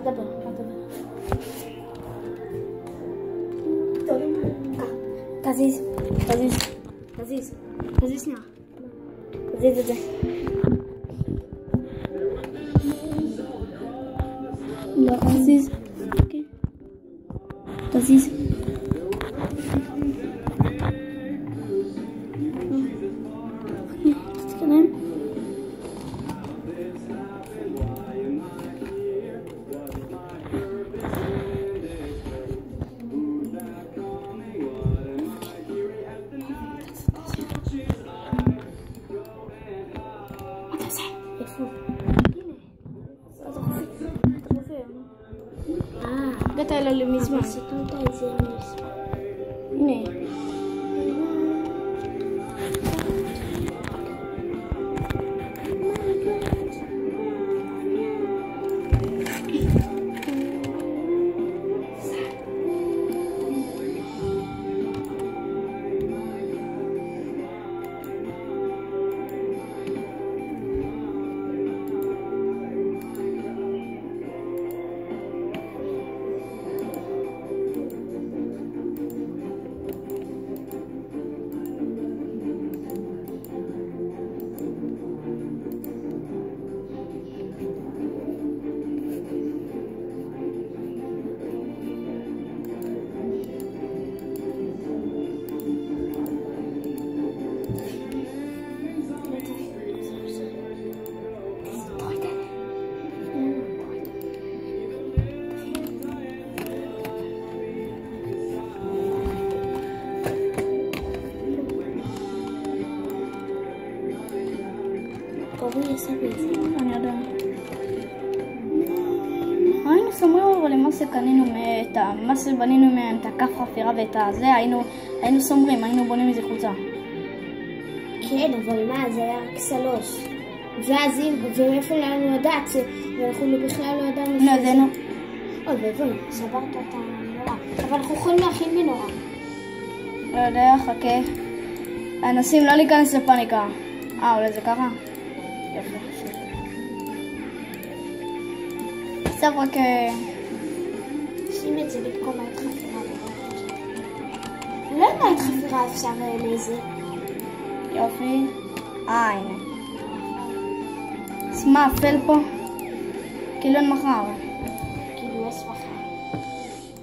תדבר. תזיז שנייה. תזיז את זה. לא, תזיז. תזיז. תתקדם. הגעת אליו מזמן. הנה. אני יודע. היינו סומרים אבל למעשה קנינו מה שבנינו מהם את הכף חפירה ואת הזה, היינו סומרים, היינו בונים איזה חולצה. כן, אבל מה, זה היה רק 3. ואז ומאיפה לנו לדעת, ואנחנו בכלל לא ידענו הנה, זה נו. אוי ואבוי, שברת אותה נורא. אבל אנחנו יכולים להכין מנורה. לא יודע, חכה. אנשים לא להיכנס לפאניקה. אולי זה ככה? יפה. עכשיו רק... שים את זה במקום היית חפירה. לא היית חפירה אפשר לזה. יופי. הנה. אז מה, אפל פה? כאילו אין מחר. כאילו יש מחר.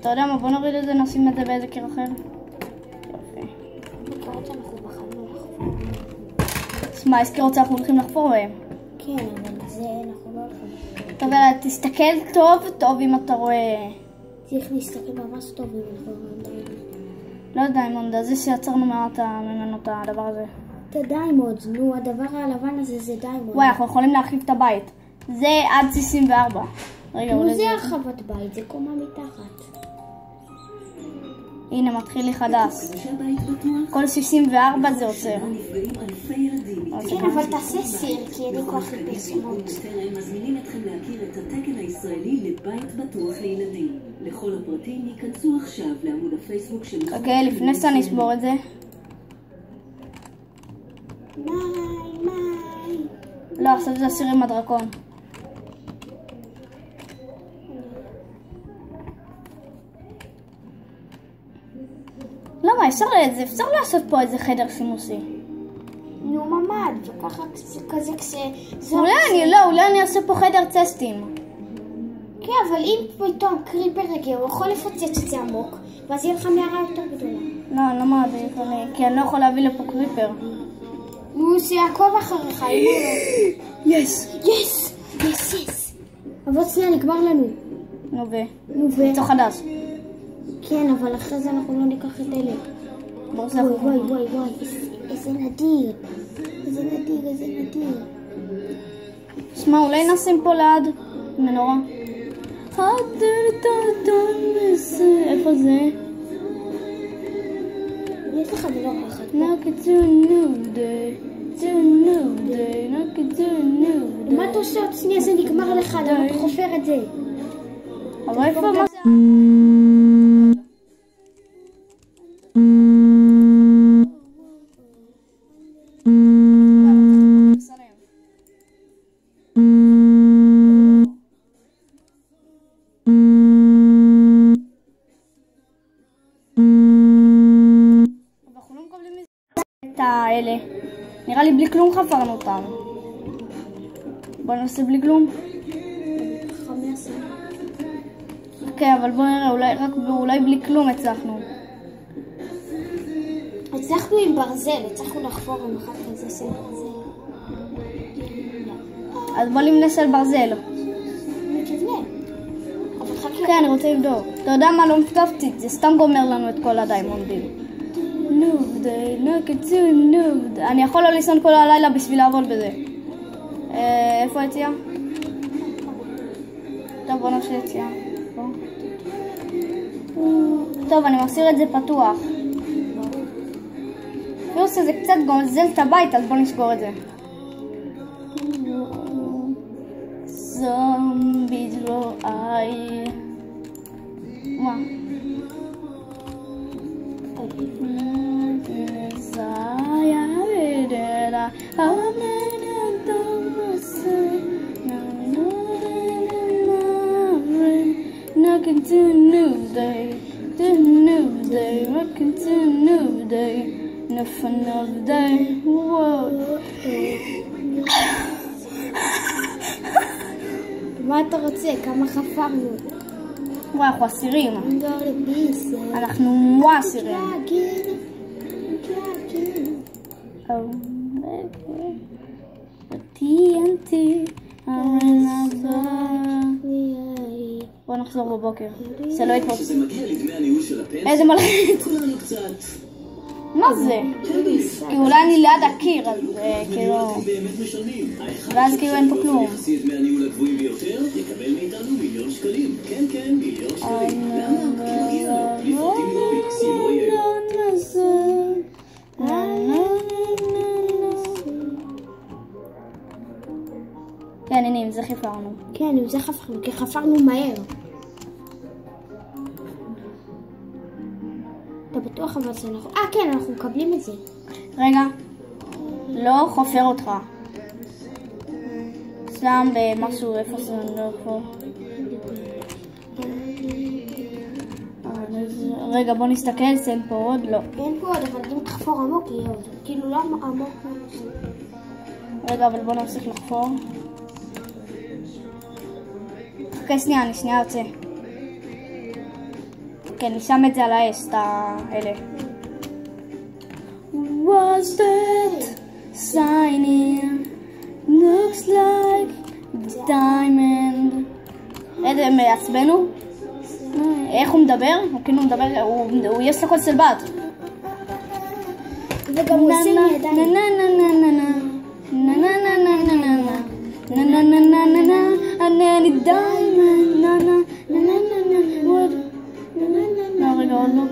אתה יודע מה, בוא נוריד את זה, נשים את זה באיזה קיר אחר. יופי. בקרות שאנחנו בחרנו לחפור. אז מה, איזה קירות שאנחנו הולכים לחפור בהם? כן, אבל זה אנחנו לא הולכים. טוב, תסתכל טוב אם אתה רואה... צריך להסתכל ממש טוב אם אנחנו רואים. לא דיימונד, זה שיצרנו ממנו את הדבר הזה. את הדיימונד, נו, הדבר הלבן הזה זה דיימונד. וואי, אנחנו יכולים להרחיב את הבית. זה עד 64. רגע, נו, זה הרחבת בית, זה קומה מתחת. הנה, מתחיל לי חדש. כל 64 זה עוצר. כן, אבל תעשה סיר, כי אין לי כוח לפרסומות. מזמינים אתכם להכיר את התקן הישראלי לבית בטוח לילדים. לכל הפרטים ייכנסו עכשיו לעמוד הפייסבוק של... אוקיי, לפני שאני אשבור את זה. מאי. לא, עכשיו זה הסיר עם הדרקון. למה? אפשר לעשות פה איזה חדר סימוסי. נו, ממד, וככה כזה אולי אני אעשה פה חדר טסטים. כן, אבל אם פתאום קריפר יגיע, הוא יכול לפוצץ את זה עמוק, ואז יהיה לך מערה יותר גדולה. לא מה, כי אני לא יכול להביא לפה קריפר. הוא שיעקוב אחריך, יס. אבל שנייה, נגמר לנו. נו ו? צור חדש. כן, אבל אחרי זה אנחנו לא ניקח את אלה. וואי, איזה נדיר. שמע, אולי נשים פה ליד מנורה. איפה זה? יש לך מנורה אחת. מה אתה עושה עוד שנייה? זה נגמר לך, למה אתה חופר את זה? אבל איפה מה זה? אנחנו לא מקבלים את האלה. נראה לי בלי כלום חפרנו אותם. בוא נעשה בלי כלום. 15. אוקיי, אבל בוא נראה, אולי בלי כלום הצלחנו. הצלחנו עם ברזל, הצלחנו לחפור עם אחת כזה של ברזל. אז בוא נמנס על ברזל. תבנה. אבל חכה. כן, אני רוצה לבדוק. אתה יודע מה? לא מפתפתי, זה סתם גומר לנו את כל הדיימונדים. אני יכול לא לישון כל הלילה בשביל לעבוד בזה. איפה היציאה? טוב, בוא נפשי יציאה. טוב, אני מחסיר את זה פתוח. פירוס הזה קצת גוזל את הבית, אז בוא נסגור את זה. זומביז לא איי. מה? Welcome to a new day, welcome to a new day, no fun of day, whoa. מה אתה רוצה? כמה חפרנו? וואי, אנחנו אסירים. אנחנו אסירים. TNT, בוא נחזור בבוקר, זה לא יתפוס. איזה מלחיץ. מה זה? כי אולי אני ליד הקיר, אז כאילו... ואז כאילו אין פה כלום. כן, הנה, עם זה חפרנו. כן, עם זה חפרנו, כי חפרנו מהר. אתה בטוח אבל זה נכון. כן, אנחנו מקבלים את זה. רגע, לא חופר אותך. שם במשהו, איפה זה לא פה. רגע, בוא נסתכל, זה אין פה עוד, לא. אין פה עוד, אבל אם תחפור עמוק יהיה עוד. כאילו לא עמוק. רגע, אבל בוא נמשיך לחפור. אוקיי, שנייה, אני שנייה יוצא. כן, אני שם את זה על האש, את האלה. Was that signing? Looks like the diamond. איזה מעצבנו? איך הוא מדבר? הוא כאילו מדבר, יש לכל סלבט. וגם הוא עושים ידיים. אני diamond. לא, רגע, עוד לא.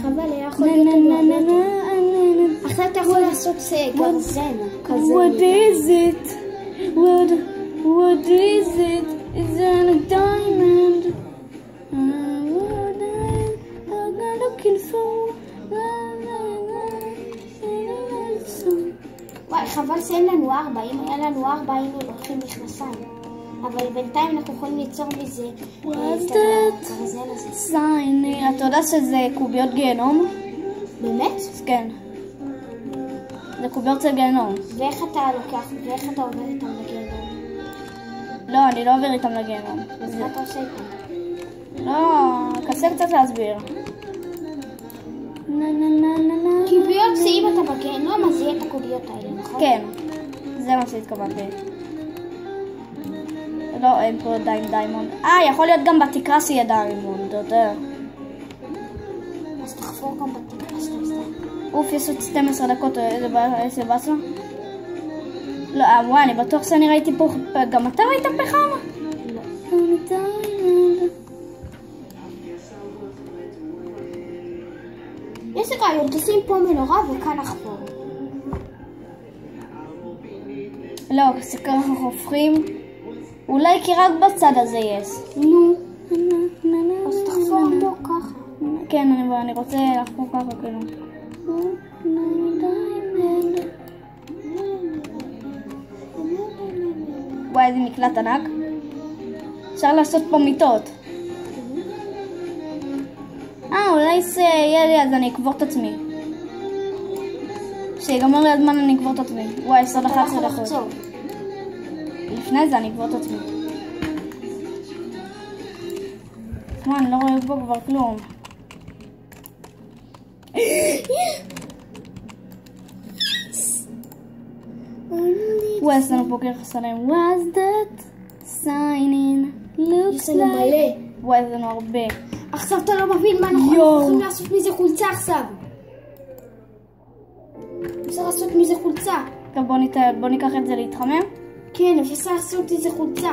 חבל, היה יכול להיות עוד. אחרי אתה יכול לעשות גרזן כזה. What is it? What is it? Is it a diamond? What am I looking for? וואי, חבל שאין לנו 4. אם היה לנו 4 היינו לוקחים מכנסיים. אבל בינתיים אנחנו יכולים ליצור מזה את הגרזן הזה. sign. אתה יודע שזה קוביות גיהנום? באמת? כן. זה קוביות של גיהנום. ואיך אתה לוקח, ואיך אתה עובר איתם לגיהנום? לא, אני לא עובר איתם לגיהנום. אז מה אתה עושה איתם? לא, קשה קצת להסביר. קוביות זה אם אתה בגיהנום אז יהיה את הקוביות האלה, נכון? כן, זה מה שהתכוונתי. לא, אין פה עדיין דיימונד. יכול להיות גם בתקרה שיהיה דיימונד, אתה יודע. אז תחפור גם בתקרה שאתה עושה. אוף, יש עוד 12 דקות, איזה באסה? לא, וואי, אני בטוח שאני ראיתי פה, גם אתה ראית פחם? לא. יש לי רעיון, תשים פה מנורה וכאן לחפור. לא, ככה חופרים. אולי כי רק בצד הזה יש. נו. אז תחפור עמוק ככה. כן, אני רוצה לחפור ככה כאילו. וואי, איזה מקלט ענק. אפשר לעשות פה מיטות. אולי זה יהיה לי, אז אני אקבור את עצמי. כשיגמר לי הזמן אני אקבור את עצמי. וואי, 11 דקות. לפני זה אני אקבור את עצמי. מה, אני לא רואה פה כבר כלום. וואי, יש לנו פה כרך חסרים. Was that signing looks like... וואי, יש לנו הרבה. עכשיו אתה לא מבין מה אנחנו יכולים לעשות מזה חולצה עכשיו. אפשר לעשות מזה חולצה. טוב, בוא ניקח את זה להתחמם. כן, אפשר לעשות מזה חולצה.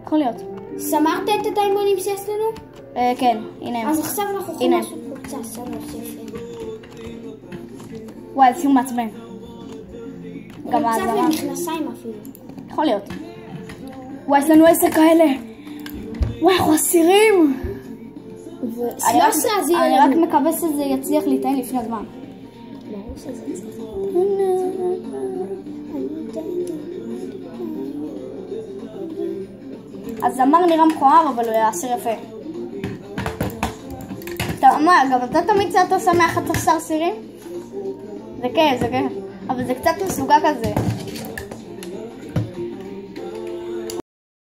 יכול להיות. סמרת את הדיימונים שיש לנו? כן, הנה. אז עכשיו אנחנו יכולים לעשות חולצה. וואי, זה סיום מעצבן. חולצה ומכנסיים אפילו. יכול להיות. וואי, יש לנו 10 כאלה. וואי, אנחנו אסירים. אני רק מקווה שזה יצליח להתאין לפני הזמן. אז אמר נראה מכוער, אבל הוא היה אסיר יפה. מה, גם אתה תמיד שאתה שמח אתה שר סירים? זה כן, אבל זה קצת מסוגע כזה.